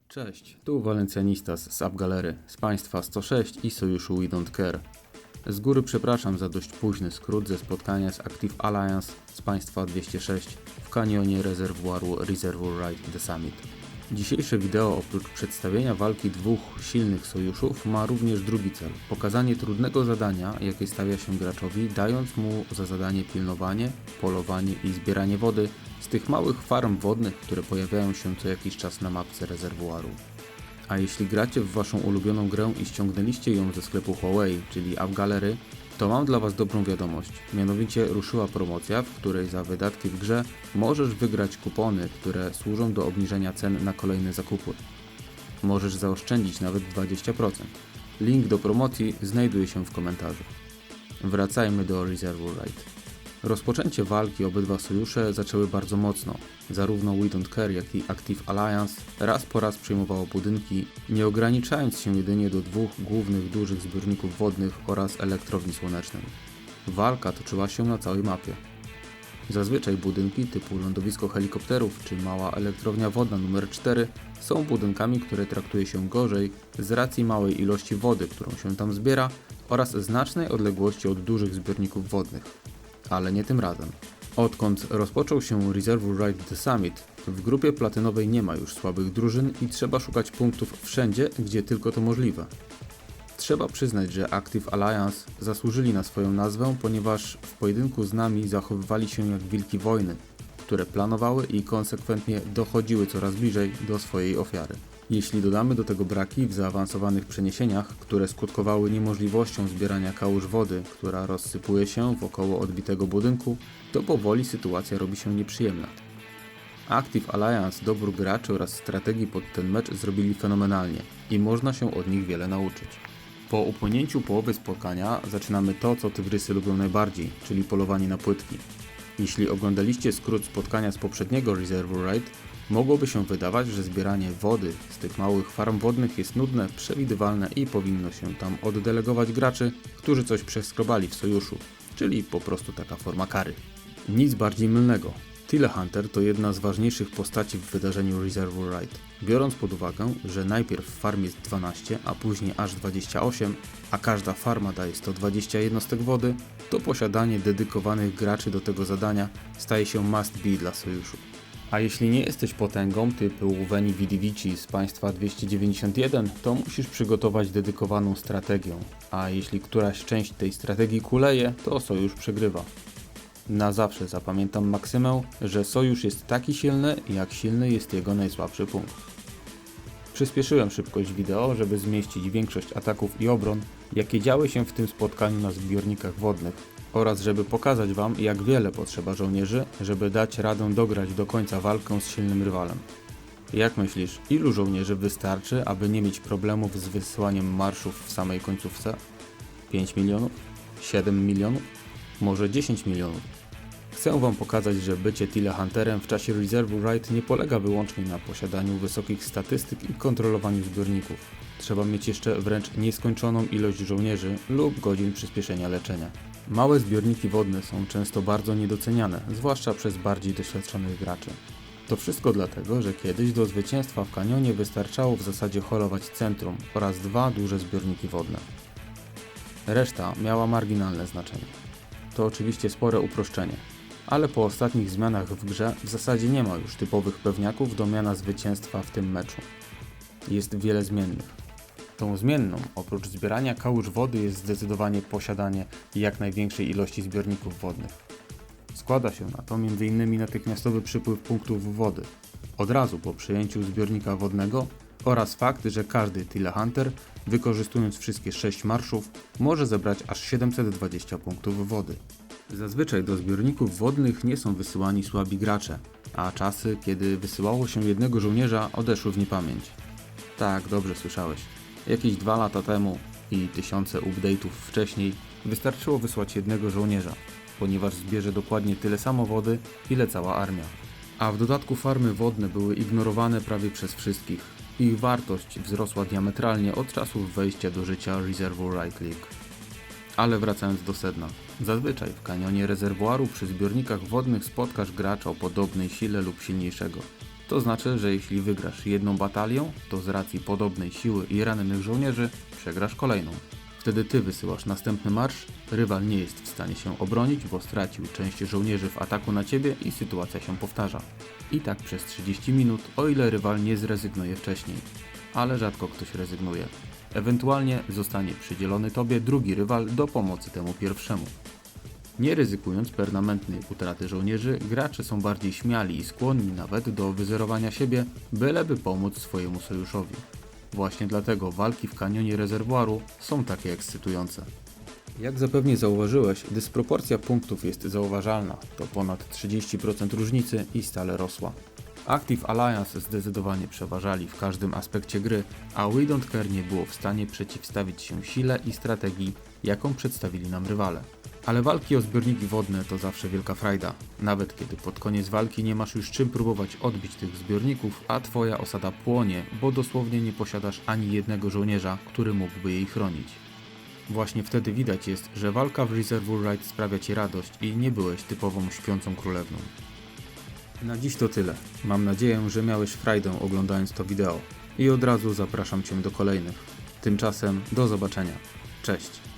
Cześć, tu Valencianistas z AppGalery, z Państwa 106 i Sojuszu We Don't Care. Z góry przepraszam za dość późny skrót ze spotkania z Active Alliance z Państwa 206 w kanionie rezerwuaru Reservoir Right The Summit. Dzisiejsze wideo oprócz przedstawienia walki dwóch silnych sojuszów ma również drugi cel. Pokazanie trudnego zadania, jakie stawia się graczowi, dając mu za zadanie pilnowanie, polowanie i zbieranie wody z tych małych farm wodnych, które pojawiają się co jakiś czas na mapce rezerwuaru. A jeśli gracie w Waszą ulubioną grę i ściągnęliście ją ze sklepu Huawei, czyli AppGalery, to mam dla Was dobrą wiadomość. Mianowicie ruszyła promocja, w której za wydatki w grze możesz wygrać kupony, które służą do obniżenia cen na kolejne zakupy. Możesz zaoszczędzić nawet 20%. Link do promocji znajduje się w komentarzu. Wracajmy do Reservoir Right. Rozpoczęcie walki obydwa sojusze zaczęły bardzo mocno. Zarówno We Don't Care, jak i Active Alliance raz po raz przejmowało budynki, nie ograniczając się jedynie do dwóch głównych dużych zbiorników wodnych oraz elektrowni słonecznej. Walka toczyła się na całej mapie. Zazwyczaj budynki typu lądowisko helikopterów czy mała elektrownia wodna numer 4 są budynkami, które traktuje się gorzej z racji małej ilości wody, którą się tam zbiera oraz znacznej odległości od dużych zbiorników wodnych. Ale nie tym razem. Odkąd rozpoczął się Reservoir Right The Summit, w grupie platynowej nie ma już słabych drużyn i trzeba szukać punktów wszędzie, gdzie tylko to możliwe. Trzeba przyznać, że Active Alliance zasłużyli na swoją nazwę, ponieważ w pojedynku z nami zachowywali się jak wilki wojny, które planowały i konsekwentnie dochodziły coraz bliżej do swojej ofiary. Jeśli dodamy do tego braki w zaawansowanych przeniesieniach, które skutkowały niemożliwością zbierania kałuż wody, która rozsypuje się wokoło odbitego budynku, to powoli sytuacja robi się nieprzyjemna. Active Alliance dobór graczy oraz strategii pod ten mecz zrobili fenomenalnie i można się od nich wiele nauczyć. Po upłynięciu połowy spotkania zaczynamy to, co tygrysy lubią najbardziej, czyli polowanie na płytki. Jeśli oglądaliście skrót spotkania z poprzedniego Reservoir Right, mogłoby się wydawać, że zbieranie wody z tych małych farm wodnych jest nudne, przewidywalne i powinno się tam oddelegować graczy, którzy coś przeskrobali w sojuszu, czyli po prostu taka forma kary. Nic bardziej mylnego. Hunter to jedna z ważniejszych postaci w wydarzeniu Reservoir Right. Biorąc pod uwagę, że najpierw farm jest 12, a później aż 28, a każda farma daje 120 jednostek wody, to posiadanie dedykowanych graczy do tego zadania staje się must be dla sojuszu. A jeśli nie jesteś potęgą typu Veni Vidi Vici z Państwa 291, to musisz przygotować dedykowaną strategię, a jeśli któraś część tej strategii kuleje, to sojusz przegrywa. Na zawsze zapamiętam maksymę, że sojusz jest taki silny, jak silny jest jego najsłabszy punkt. Przyspieszyłem szybkość wideo, żeby zmieścić większość ataków i obron, jakie działy się w tym spotkaniu na zbiornikach wodnych oraz żeby pokazać Wam, jak wiele potrzeba żołnierzy, żeby dać radę dograć do końca walkę z silnym rywalem. Jak myślisz, ilu żołnierzy wystarczy, aby nie mieć problemów z wysyłaniem marszów w samej końcówce? 5 milionów? 7 milionów? Może 10 milionów? Chcę Wam pokazać, że bycie Hunterem w czasie Reservoir Right nie polega wyłącznie na posiadaniu wysokich statystyk i kontrolowaniu zbiorników. Trzeba mieć jeszcze wręcz nieskończoną ilość żołnierzy lub godzin przyspieszenia leczenia. Małe zbiorniki wodne są często bardzo niedoceniane, zwłaszcza przez bardziej doświadczonych graczy. To wszystko dlatego, że kiedyś do zwycięstwa w kanionie wystarczało w zasadzie holować centrum oraz dwa duże zbiorniki wodne. Reszta miała marginalne znaczenie. To oczywiście spore uproszczenie, ale po ostatnich zmianach w grze w zasadzie nie ma już typowych pewniaków do miana zwycięstwa w tym meczu. Jest wiele zmiennych. Tą zmienną, oprócz zbierania kałuż wody, jest zdecydowanie posiadanie jak największej ilości zbiorników wodnych. Składa się na to m.in. natychmiastowy przypływ punktów wody, od razu po przyjęciu zbiornika wodnego oraz fakt, że każdy Hunter, wykorzystując wszystkie 6 marszów, może zebrać aż 720 punktów wody. Zazwyczaj do zbiorników wodnych nie są wysyłani słabi gracze, a czasy, kiedy wysyłało się jednego żołnierza, odeszły w niepamięć. Tak, dobrze słyszałeś. Jakieś 2 lata temu i tysiące update'ów wcześniej wystarczyło wysłać jednego żołnierza, ponieważ zbierze dokładnie tyle samo wody, ile cała armia. A w dodatku farmy wodne były ignorowane prawie przez wszystkich. Ich wartość wzrosła diametralnie od czasów wejścia do życia Reservoir Right League. Ale wracając do sedna. Zazwyczaj w kanionie rezerwuaru przy zbiornikach wodnych spotkasz gracza o podobnej sile lub silniejszego. To znaczy, że jeśli wygrasz jedną batalią, to z racji podobnej siły i rannych żołnierzy przegrasz kolejną. Wtedy ty wysyłasz następny marsz, rywal nie jest w stanie się obronić, bo stracił część żołnierzy w ataku na ciebie i sytuacja się powtarza. I tak przez 30 minut, o ile rywal nie zrezygnuje wcześniej. Ale rzadko ktoś rezygnuje. Ewentualnie zostanie przydzielony tobie drugi rywal do pomocy temu pierwszemu. Nie ryzykując permanentnej utraty żołnierzy, gracze są bardziej śmiali i skłonni nawet do wyzerowania siebie, byleby pomóc swojemu sojuszowi. Właśnie dlatego walki w kanionie rezerwuaru są takie ekscytujące. Jak zapewne zauważyłeś, dysproporcja punktów jest zauważalna, to ponad 30% różnicy i stale rosła. Active Alliance zdecydowanie przeważali w każdym aspekcie gry, a We Don't Care nie było w stanie przeciwstawić się sile i strategii, jaką przedstawili nam rywale. Ale walki o zbiorniki wodne to zawsze wielka frajda, nawet kiedy pod koniec walki nie masz już czym próbować odbić tych zbiorników, a twoja osada płonie, bo dosłownie nie posiadasz ani jednego żołnierza, który mógłby jej chronić. Właśnie wtedy widać jest, że walka w Reservoir Raid sprawia ci radość i nie byłeś typową śpiącą królewną. Na dziś to tyle. Mam nadzieję, że miałeś frajdę oglądając to wideo i od razu zapraszam cię do kolejnych. Tymczasem do zobaczenia. Cześć!